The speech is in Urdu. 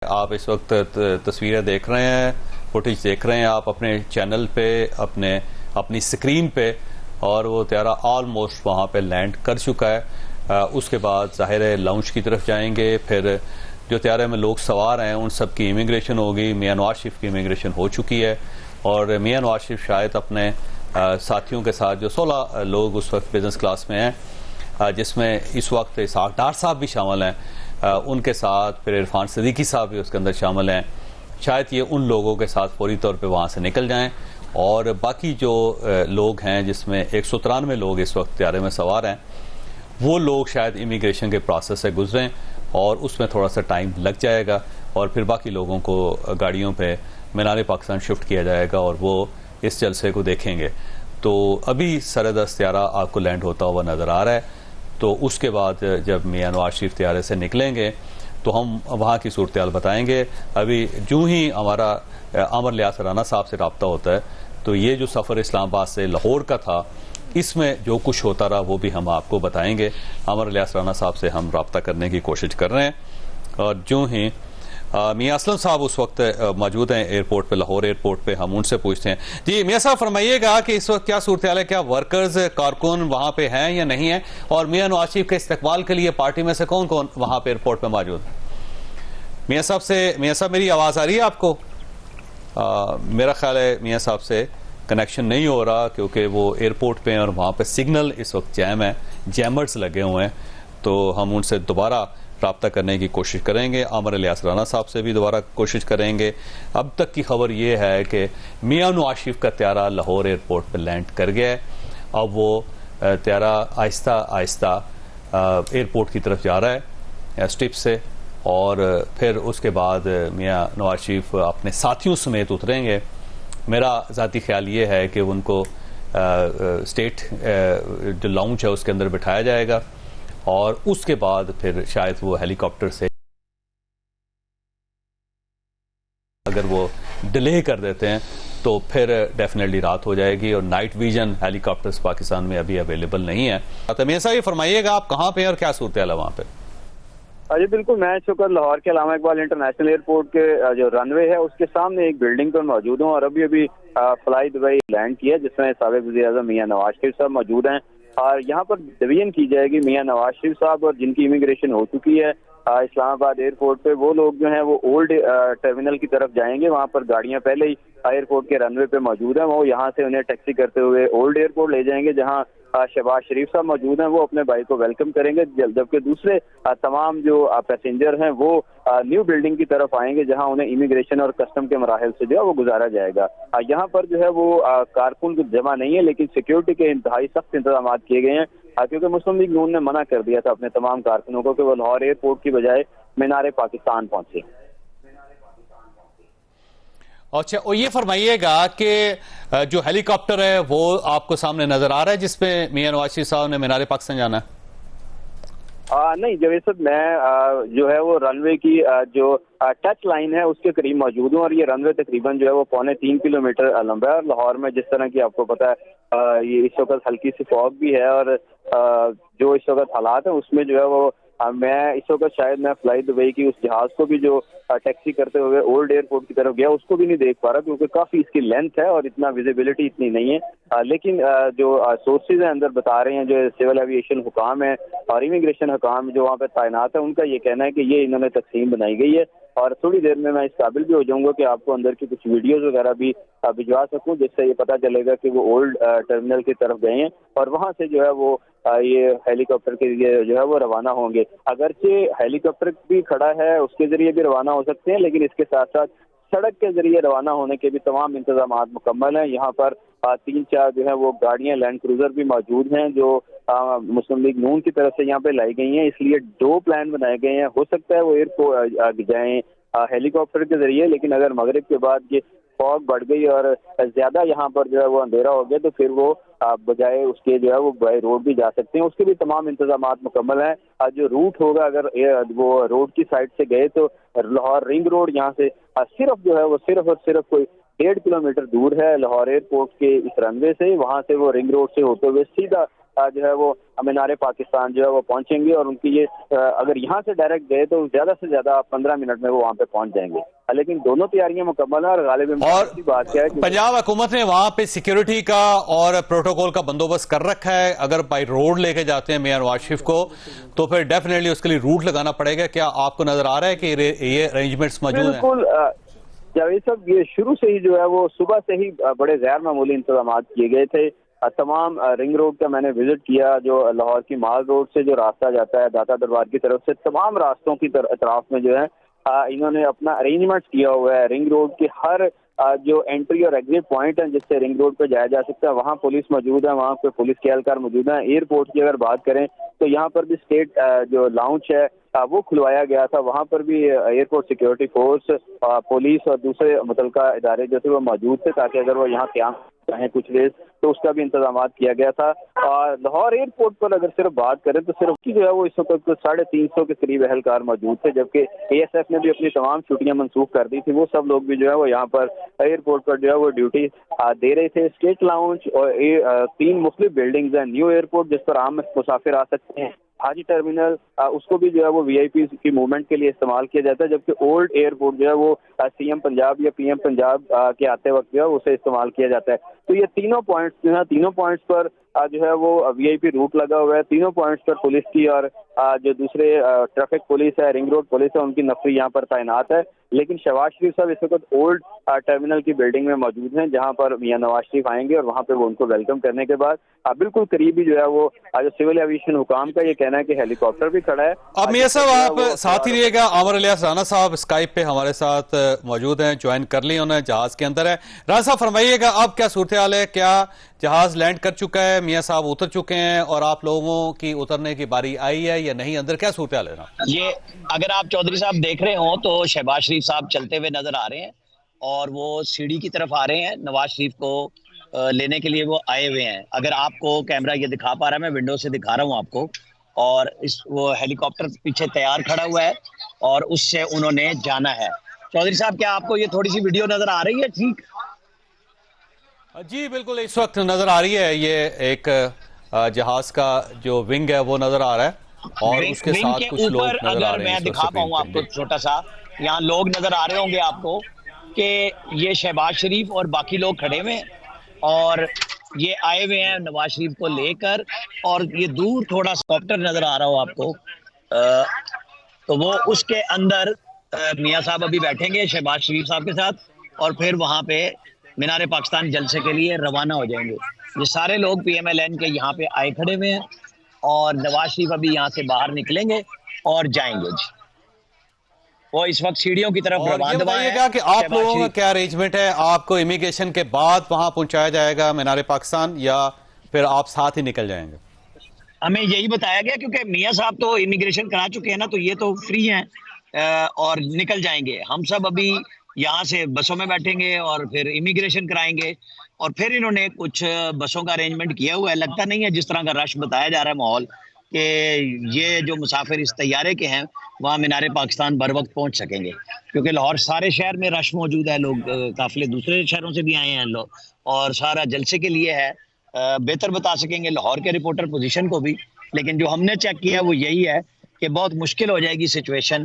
آپ اس وقت تصویریں دیکھ رہے ہیں، فوٹیج دیکھ رہے ہیں آپ اپنے چینل پہ، اپنی سکرین پہ، اور وہ طیارہ آلموسٹ وہاں پہ لینڈ کر چکا ہے۔ اس کے بعد ظاہر ہے لانچ کی طرف جائیں گے، پھر جو طیارے میں لوگ سوار ہیں ان سب کی امیگریشن ہوگی۔ میاں نواز شریف کی امیگریشن ہو چکی ہے، اور میاں نواز شریف شاید اپنے ساتھیوں کے ساتھ، جو 16 لوگ اس وقت بزنس کلاس میں ہیں، جس میں اس وقت اسحاق ڈار صاحب بھی شامل ہیں، ان کے ساتھ پھر عرفان صدیقی صاحب بھی اس کے اندر شامل ہیں، شاید یہ ان لوگوں کے ساتھ فوری طور پہ وہاں سے نکل جائیں، اور باقی جو لوگ ہیں جس میں 193 لوگ اس وقت طیارے میں سوار ہیں، وہ لوگ شاید امیگریشن کے پروسیس سے گزریں، اور اس میں تھوڑا سا ٹائم لگ جائے گا، اور پھر باقی لوگوں کو گاڑیوں پہ مینار پاکستان شفٹ کیا جائے گا اور وہ اس جلسے کو دیکھیں گے۔ تو ابھی سردست طیارہ آپ کو لینڈ ہوتا ہوا نظر آ رہا ہے، تو اس کے بعد جب میاں نواز شریف طیارے سے نکلیں گے تو ہم وہاں کی صورتحال بتائیں گے۔ ابھی جو ہی ہمارا عامر الیاس رانا صاحب سے رابطہ ہوتا ہے تو یہ جو سفر اسلام آباد سے لاہور کا تھا، اس میں جو کچھ ہوتا رہا وہ بھی ہم آپ کو بتائیں گے۔ عامر الیاس رانا صاحب سے ہم رابطہ کرنے کی کوشش کر رہے ہیں، اور جو ہی میاں اسلم صاحب اس وقت موجود ہیں ایئرپورٹ پہ، لاہور ایئرپورٹ پہ، ہم ان سے پوچھتے ہیں۔ جی میاں صاحب فرمائیے گا کہ اس وقت کیا صورتحال ہے، کیا ورکرز کارکن وہاں پہ ہیں یا نہیں ہیں، اور میاں نواز شریف کے استقبال کے لیے پارٹی میں سے کون کون وہاں پہ ایئرپورٹ پہ موجود ہیں؟ میاں صاحب میری آواز آ رہی ہے آپ کو؟ میرا خیال ہے میاں صاحب سے کنیکشن نہیں ہو رہا، کیونکہ وہ ایئرپورٹ پہ ہیں اور وہاں پہ سگنل اس وقت جیم ہے، جیمرز لگے ہوئے ہیں، تو ہم ان سے دوبارہ رابطہ کرنے کی کوشش کریں گے۔ عامر الیاس رانا صاحب سے بھی دوبارہ کوشش کریں گے۔ اب تک کی خبر یہ ہے کہ میاں نواز شریف کا طیارہ لاہور ایئرپورٹ پہ لینڈ کر گیا ہے، اب وہ طیارہ آہستہ آہستہ ایئرپورٹ کی طرف جا رہا ہے اسٹپ سے، اور پھر اس کے بعد میاں نواز شریف اپنے ساتھیوں سمیت اتریں گے۔ میرا ذاتی خیال یہ ہے کہ ان کو اسٹیٹ جو لاؤنج ہے اس کے اندر بٹھایا جائے گا، اور اس کے بعد پھر شاید وہ ہیلی کاپٹر سے اگر وہ ڈیلے کر دیتے ہیں تو پھر ڈیفینیٹلی رات ہو جائے گی، اور نائٹ ویژن ہیلی کاپٹرز پاکستان میں ابھی اویلیبل نہیں ہے۔ میاں صاحب یہ فرمائیے گا آپ کہاں پہ ہیں اور کیا صورتحال ہے وہاں پہ؟ جی بالکل، میں اس وقت لاہور کے علامہ اقبال انٹرنیشنل ایئرپورٹ کے جو رن وے ہے اس کے سامنے ایک بلڈنگ پر موجود ہوں، اور ابھی فلائی دبئی لینڈ کیا جس میں سابق وزیر اعظم میاں نواز شریف صاحب موجود ہیں، اور یہاں پر ڈویژن کی جائے گی میاں نواز شریف صاحب، اور جن کی امیگریشن ہو چکی ہے اسلام آباد ایئرپورٹ پہ، وہ لوگ جو ہیں وہ اولڈ ٹرمینل کی طرف جائیں گے۔ وہاں پر گاڑیاں پہلے ہی ایئرپورٹ کے رن وے پہ موجود ہیں، وہ یہاں سے انہیں ٹیکسی کرتے ہوئے اولڈ ایئرپورٹ لے جائیں گے، جہاں شہباز شریف صاحب موجود ہیں، وہ اپنے بھائی کو ویلکم کریں گے، جبکہ دوسرے تمام جو پیسنجر ہیں وہ نیو بلڈنگ کی طرف آئیں گے، جہاں انہیں امیگریشن اور کسٹم کے مراحل سے جو ہے وہ گزارا جائے گا۔ یہاں پر جو ہے وہ کارکن کو جمع نہیں ہے، لیکن سیکیورٹی کے انتہائی سخت انتظامات کیے گئے ہیں، کیونکہ مسلم لیگ نون نے منع کر دیا تھا اپنے تمام کارکنوں کو کہ وہ لاہور ایئرپورٹ کی بجائے مینار پاکستان پہنچے۔ اچھا، اور یہ فرمائیے گا کہ جو ہیلی کاپٹر ہے وہ آپ کو سامنے نظر آ رہا ہے جس پہ میاں نواز شریف صاحب نے مینار پاکستان جانا ہے؟ نہیں جوید صاحب، میں جو ہے وہ رن وے کی جو ٹچ لائن ہے اس کے قریب موجود ہوں، اور یہ رن وے تقریباً جو ہے وہ 3.25 کلومیٹر لمبا ہے، اور لاہور میں جس طرح کی آپ کو پتا ہے یہ اس وقت ہلکی سی فوگ بھی ہے، اور جو اس وقت حالات ہیں اس میں جو ہے وہ میں اس وقت شاید میں فلائی دبئی کی اس جہاز کو بھی جو ٹیکسی کرتے ہوئے اولڈ ایئرپورٹ کی طرف گیا اس کو بھی نہیں دیکھ پا رہا، کیونکہ کافی اس کی لینتھ ہے اور اتنا ویزیبلٹی اتنی نہیں ہے، لیکن جو سورسز ہیں اندر بتا رہے ہیں، جو سول ایویشن حکام ہے اور امیگریشن حکام جو وہاں پہ تعینات ہے، ان کا یہ کہنا ہے کہ یہ انہوں نے تقسیم بنائی گئی ہے، اور تھوڑی دیر میں اس قابل بھی ہو جاؤں گا کہ آپ کو اندر کی کچھ ویڈیوز وغیرہ بھی بھجوا سکوں، جس سے یہ پتہ چلے گا کہ وہ اولڈ ٹرمینل کی طرف گئے ہیں، اور وہاں سے جو ہے وہ یہ ہیلی کاپٹر کے لیے جو ہے وہ روانہ ہوں گے۔ اگرچہ ہیلی کاپٹر بھی کھڑا ہے، اس کے ذریعے بھی روانہ ہو سکتے ہیں، لیکن اس کے ساتھ ساتھ سڑک کے ذریعے روانہ ہونے کے بھی تمام انتظامات مکمل ہیں۔ یہاں پر 3-4 جو ہے وہ گاڑیاں لینڈ کروزر بھی موجود ہیں جو مسلم لیگ نون کی طرف سے یہاں پہ لائی گئی ہیں، اس لیے 2 پلان بنائے گئے ہیں۔ ہو سکتا ہے وہ ایئرپورٹ جائیں ہیلی کاپٹر کے ذریعے، لیکن اگر مغرب کے بعد یہ فوگ بڑھ گئی اور زیادہ یہاں پر جو ہے وہ اندھیرا ہو گیا تو پھر وہ بجائے اس کے جو ہے وہ بائی روڈ بھی جا سکتے ہیں، اس کے بھی تمام انتظامات مکمل ہیں۔ جو روٹ ہوگا اگر وہ روڈ کی سائڈ سے گئے تو لاہور رنگ روڈ یہاں سے صرف جو ہے وہ صرف اور صرف کوئی 1.5 کلومیٹر دور ہے لاہور ایئرپورٹ کے اس رن وے سے، وہاں سے وہ رنگ روڈ سے ہوتے ہوئے سیدھا جو ہے وہ مینار پاکستان جو ہے وہ پہنچیں گے، اور ان کی یہ اگر یہاں سے ڈائریکٹ گئے تو زیادہ سے زیادہ 15 منٹ میں وہ وہاں پہ پہنچ جائیں گے، لیکن دونوں تیاریاں مکمل ہیں۔ اور غالب کی بات کیا ہے کہ پنجاب حکومت نے وہاں پہ سیکیورٹی کا اور پروٹوکول کا بندوبست کر رکھا ہے، اگر بائی روڈ لے کے جاتے ہیں میاں نواز شریف کو تو پھر ڈیفینیٹلی اس کے لیے روٹ لگانا پڑے گا۔ کیا آپ کو نظر آ رہا ہے کہ یہ ارینجمنٹس موجود ہیں؟ بالکل جاوید صاحب، یہ شروع سے ہی جو ہے وہ صبح سے ہی بڑے غیر معمولی انتظامات کیے گئے تھے۔ تمام رنگ روڈ کا میں نے وزٹ کیا، جو لاہور کی مال روڈ سے جو راستہ جاتا ہے داتا دربار کی طرف سے، تمام راستوں کی اطراف میں جو ہے انہوں نے اپنا ارینجمنٹ کیا ہوا ہے۔ رنگ روڈ کے ہر جو انٹری اور ایگزٹ پوائنٹ ہیں جس سے رنگ روڈ پہ جایا جا سکتا ہے، وہاں پولیس موجود ہے، وہاں پہ پولیس کے اہلکار موجود ہیں۔ ایئرپورٹ کی اگر بات کریں تو یہاں پر بھی اسٹیٹ جو لاؤنج ہے وہ کھلوایا گیا تھا، وہاں پر بھی ایئرپورٹ سیکیورٹی فورس، پولیس اور دوسرے متعلقہ ادارے جو تھے وہ موجود تھے، تاکہ اگر وہ یہاں قیام چاہیں کچھ دیر تو اس کا بھی انتظامات کیا گیا تھا۔ اور لاہور ایئرپورٹ پر اگر صرف بات کریں تو صرف کی جو ہے وہ اس وقت 350 کے قریب اہلکار موجود تھے، جبکہ اے ایس ایف نے بھی اپنی تمام چھٹیاں منسوخ کر دی تھی۔ وہ سب لوگ بھی جو ہے وہ یہاں پر ایئرپورٹ پر جو ہے وہ ڈیوٹی دے رہے تھے۔ اسٹیٹ لاؤنج اور 3 مختلف بلڈنگز ہیں۔ نیو ایئرپورٹ جس پر عام مسافر آ سکتے ہیں، حاجی ٹرمینل اس کو بھی جو ہے وہ وی آئی پی کی موومنٹ کے لیے استعمال کیا جاتا ہے، جبکہ اولڈ ایئرپورٹ جو ہے وہ سی ایم پنجاب یا پی ایم پنجاب کے آتے وقت جو ہے اسے استعمال کیا جاتا ہے۔ تو یہ تینوں پوائنٹس جو ہیں، تینوں پوائنٹس پر جو ہے وہ وی آئی پی روٹ لگا ہوا ہے۔ تینوں پوائنٹس پر پولیس کی اور جو دوسرے ٹریفک پولیس ہے، رنگ روڈ پولیس ہے، ان کی نفری یہاں پر تعینات ہے۔ لیکن شہباز شریف صاحب اس وقت اولڈ ٹرمینل کی بلڈنگ میں موجود ہیں، جہاں پر میاں نواز شریف آئیں گے، اور وہاں پہ وہ ان کو ویلکم کرنے کے بعد بالکل قریبی جو ہے وہ جو سول ایویشن حکام کا یہ کہنا ہے کہ ہیلی کاپٹر بھی کھڑا ہے۔ اب میاں صاحب آپ ساتھ ہی رہیے گا، عامر الیاس رانا صاحب اسکائپ پہ ہمارے ساتھ موجود ہیں، جوائن کر لی انہوں نے، جہاز کے اندر ہے۔ رانا صاحب فرمائیے گا اب کیا صورتحال ہے، کیا جہاز لینڈ کر چکا ہے، میاں صاحب اتر چکے ہیں، اور آپ لوگوں کی اترنے کی باری آئی ہے یا نہیں، اندر کیا صورتحال ہے؟ یہ اگر آپ چودھری صاحب دیکھ رہے ہوں تو شہباز شریف صاحب چلتے ہوئے نظر آ رہے ہیں، اور وہ سیڑھی کی طرف آ رہے ہیں، نواز شریف کو لینے کے لیے وہ آئے ہوئے ہیں۔ اگر آپ کو کیمرہ یہ دکھا پا رہا ہے، میں ونڈو سے دکھا رہا ہوں آپ کو، اور وہ ہیلی کاپٹر پیچھے تیار کھڑا ہوا ہے اور اس سے انہوں نے جانا ہے۔ چودھری صاحب کیا آپ کو یہ تھوڑی سی ویڈیو نظر آ رہی ہے؟ ٹھیک جی بالکل، اس وقت نظر آ رہی ہے، یہ ایک جہاز کا جو ونگ ہے وہ نظر آ رہا ہے، اور اس کے ساتھ کچھ لوگ نظر آ رہے ہیں۔ اگر میں دکھا پاؤں آپ کو چھوٹا سا، یہاں لوگ نظر آ رہے ہوں گے آپ کو کہ یہ شہباز شریف اور باقی لوگ کھڑے ہوئے ہیں، اور یہ آئے ہوئے ہیں نواز شریف کو لے کر، اور یہ دور تھوڑا سا کاپٹر نظر آ رہا ہو آپ کو، تو وہ اس کے اندر میاں صاحب ابھی بیٹھیں گے شہباز شریف صاحب کے ساتھ، اور پھر وہاں پہ مینار پاکستان جلسے کے لیے روانہ ہو جائیں گے۔ یہ سارے لوگ پی ایم ایل این کے یہاں پہ آئے کھڑے ہوئے ہیں، اور نواز شریف ابھی یہاں سے باہر نکلیں گے اور جائیں گے۔ جی وہ اس وقت سیڑھیوں کی طرف روانہ ہے کہ آپ لوگوں کا کیا ارینجمنٹ ہے؟ آپ کو امیگریشن کے بعد وہاں پہنچایا جائے گا مینار پاکستان، یا پھر آپ ساتھ ہی نکل جائیں گے؟ ہمیں یہی بتایا گیا، کیونکہ میاں صاحب تو امیگریشن کرا چکے ہیں نا، تو یہ تو فری ہیں اور نکل جائیں گے۔ ہم سب ابھی یہاں سے بسوں میں بیٹھیں گے اور پھر امیگریشن کرائیں گے، اور پھر انہوں نے کچھ بسوں کا ارینجمنٹ کیا ہوا ہے۔ لگتا نہیں ہے جس طرح کا رش بتایا جا رہا ہے ماحول، کہ یہ جو مسافر اس طیارے کے ہیں وہاں مینار پاکستان بر وقت پہنچ سکیں گے، کیونکہ لاہور سارے شہر میں رش موجود ہے، لوگ قافلے دوسرے شہروں سے بھی آئے ہیں لوگ، اور سارا جلسے کے لیے ہے۔ بہتر بتا سکیں گے لاہور کے رپورٹر پوزیشن کو بھی، لیکن جو ہم نے چیک کیا وہ یہی ہے کہ بہت مشکل ہو جائے گی سچویشن